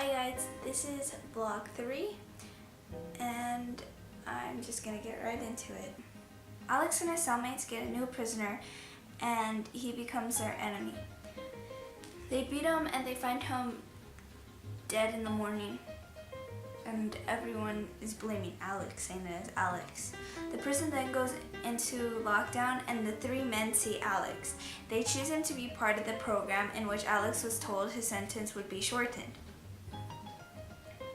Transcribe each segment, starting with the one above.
Hi guys, this is vlog 3 and I'm just gonna get right into it. Alex and his cellmates get a new prisoner and he becomes their enemy. They beat him and they find him dead in the morning and everyone is blaming Alex, saying it is Alex. The prison then goes into lockdown and the three men see Alex. They choose him to be part of the program in which Alex was told his sentence would be shortened.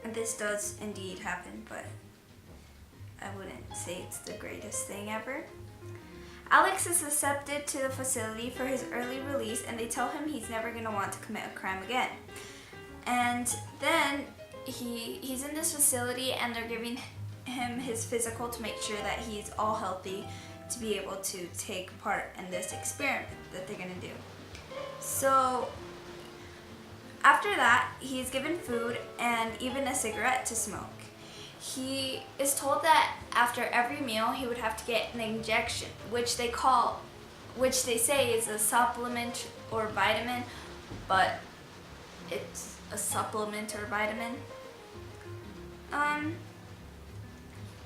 And this does indeed happen, but I wouldn't say it's the greatest thing ever. Alex is accepted to the facility for his early release and they tell him he's never going to want to commit a crime again. And then he's in this facility and they're giving him his physical to make sure that he's all healthy to be able to take part in this experiment that they're going to do. So after that, he's given food and even a cigarette to smoke. He is told that after every meal he would have to get an injection, which they say is a supplement or vitamin, but it's a supplement or vitamin.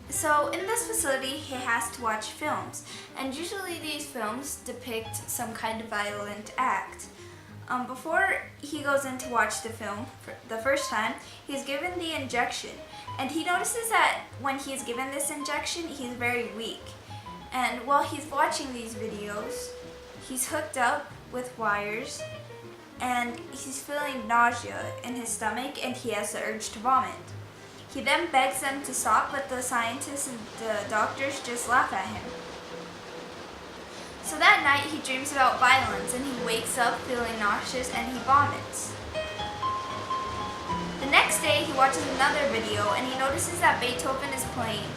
So in this facility he has to watch films, and usually these films depict some kind of violent act. Before he goes in to watch the film for the first time, he's given the injection, and he notices that when he's given this injection, he's very weak. And while he's watching these videos, he's hooked up with wires, and he's feeling nausea in his stomach, and he has the urge to vomit. He then begs them to stop, but the scientists and the doctors just laugh at him. So that night he dreams about violence and he wakes up feeling nauseous and he vomits. The next day he watches another video and he notices that Beethoven is playing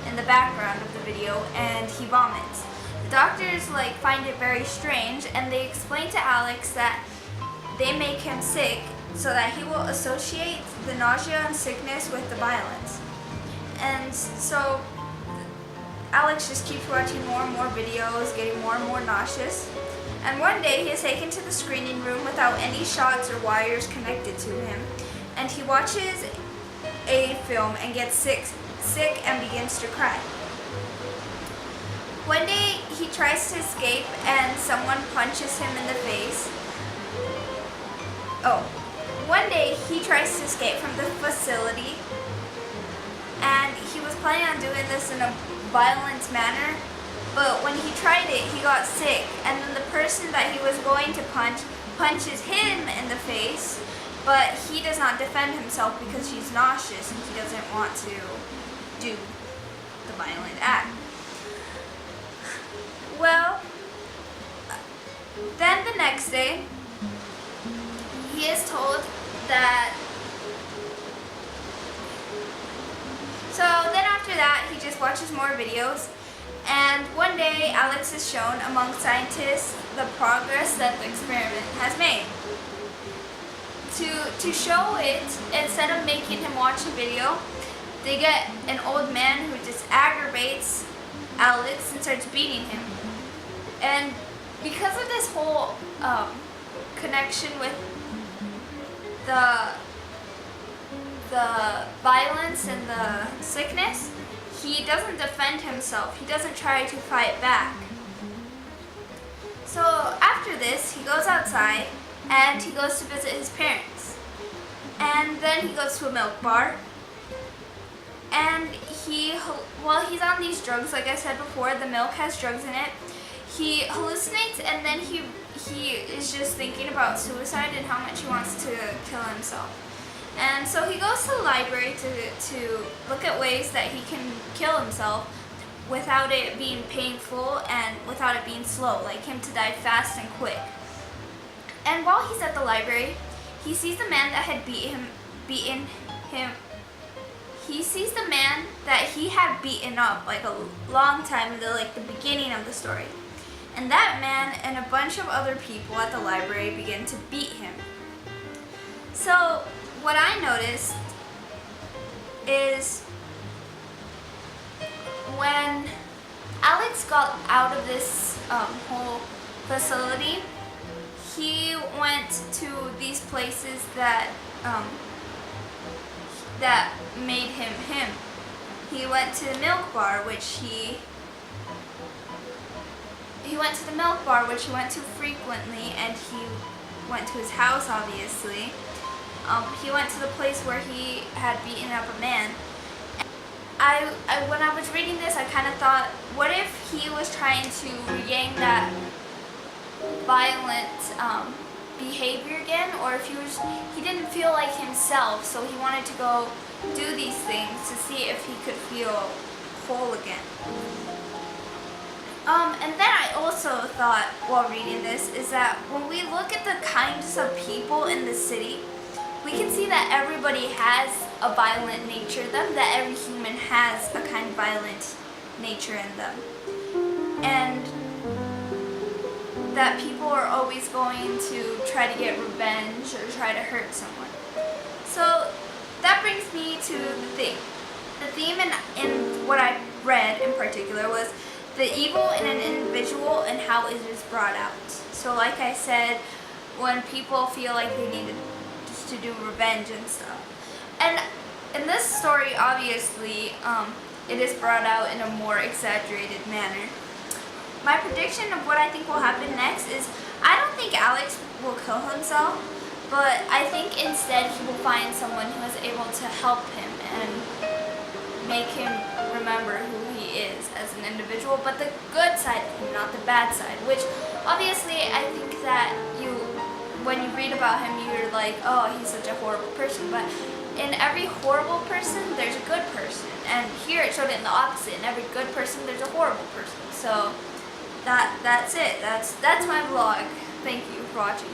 in the background of the video and he vomits. The doctors find it very strange and they explain to Alex that they make him sick so that he will associate the nausea and sickness with the violence. And so Alex just keeps watching more and more videos, getting more and more nauseous. And one day he is taken to the screening room without any shots or wires connected to him. And he watches a film and gets sick and begins to cry. One day he tries to escape and someone punches him in the face. One day he tries to escape from the facility and he was planning on doing this in a violent manner, but when he tried it, he got sick, and then the person that he was going to punches him in the face, but he does not defend himself because he's nauseous and he doesn't want to do the violent act. Well, then the next day, he is told that. So then after that, he just watches more videos, and one day Alex is shown among scientists the progress that the experiment has made. To show it, instead of making him watch a video, they get an old man who just aggravates Alex and starts beating him. And because of this whole connection with the violence and the sickness, he doesn't defend himself. He doesn't try to fight back. So after this, he goes outside and he goes to visit his parents. And then he goes to a milk bar. And while he's on these drugs, like I said before, the milk has drugs in it. He hallucinates and then he is just thinking about suicide and how much he wants to kill himself. And so he goes to the library to look at ways that he can kill himself without it being painful and without it being slow, like him to die fast and quick. And while he's at the library, he sees the man that had beaten him. He sees the man that he had beaten up a long time in the beginning of the story. And that man and a bunch of other people at the library begin to beat him. So what I noticed is when Alex got out of this whole facility, he went to these places that that made him him. He went to the milk bar, which he went to the milk bar, which he went to frequently, and he went to his house, obviously. He went to the place where he had beaten up a man. When I was reading this, I kind of thought, what if he was trying to regain that violent behavior again, or if he didn't feel like himself, so he wanted to go do these things to see if he could feel whole again. And then I also thought while reading this is that when we look at the kinds of people in the city, we can see that everybody has a violent nature in them, that every human has a kind of violent nature in them. And that people are always going to try to get revenge or try to hurt someone. So that brings me to the theme. The theme in what I read in particular was the evil in an individual and how it is brought out. So like I said, when people feel like they need to do revenge and stuff. And in this story, obviously, it is brought out in a more exaggerated manner. My prediction of what I think will happen next is, I don't think Alex will kill himself, but I think instead he will find someone who is able to help him and make him remember who he is as an individual, but the good side of him, not the bad side, which obviously I think that when you read about him, you're like, oh, he's such a horrible person, but in every horrible person, there's a good person, and here it showed it in the opposite. In every good person, there's a horrible person. So that's it. That's my vlog. Thank you for watching.